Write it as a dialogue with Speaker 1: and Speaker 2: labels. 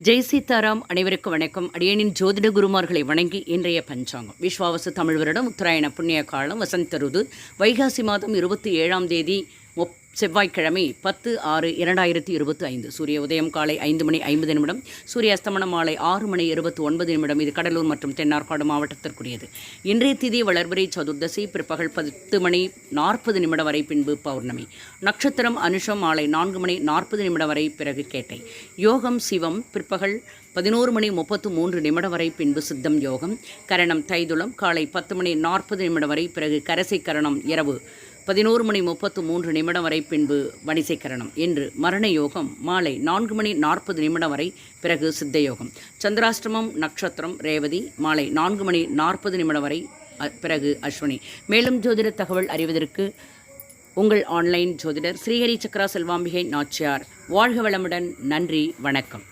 Speaker 1: ஜெய் சீதாராம். அனைவருக்கும் வணக்கம். அடியேனின் ஜோதிட குருமார்களை வணங்கி இன்றைய பஞ்சாங்கம். விஸ்வாவசு தமிழ் வருடம் உத்தராயண புண்ணிய காலம் வசந்த ருது வைகாசி மாதம் 27ஆம் தேதி செவ்வாய்க்கிழமை 10/6/2025. சூரிய உதயம் காலை 5:50 சூரிய அஸ்தமனம் மாலை 6:29 இது கடலூர் மற்றும் தென்னார்காடு மாவட்டத்திற்குரியது. இன்றைய திதி வளர்பிறை சதுர்தசி பிற்பகல் 10:40 வரை பின்பு பௌர்ணமி. நட்சத்திரம் அனுஷம் மாலை 4:40 வரை பிறகு கேட்டை. யோகம் சிவம் பிற்பகல் 11:33 வரை பின்பு சித்தம் யோகம். கரணம் தைதுளம் காலை 10:40 வரை பிறகு கரசை கரணம் இரவு 11:33 வரை பின்பு வணிசைக்கரணம் என்று மரண யோகம் மாலை 4:40 வரை பிறகு சித்த யோகம். சந்திராஷ்டமம் நட்சத்திரம் ரேவதி மாலை 4:40 வரை பிறகு அஸ்வினி. மேலும் ஜோதிட தகவல் அறிவதற்கு உங்கள் ஆன்லைன் ஜோதிடர் ஸ்ரீஹரி சக்கரா செல்வாம்பிகை நாச்சியார். வாழ்க வளமுடன். நன்றி, வணக்கம்.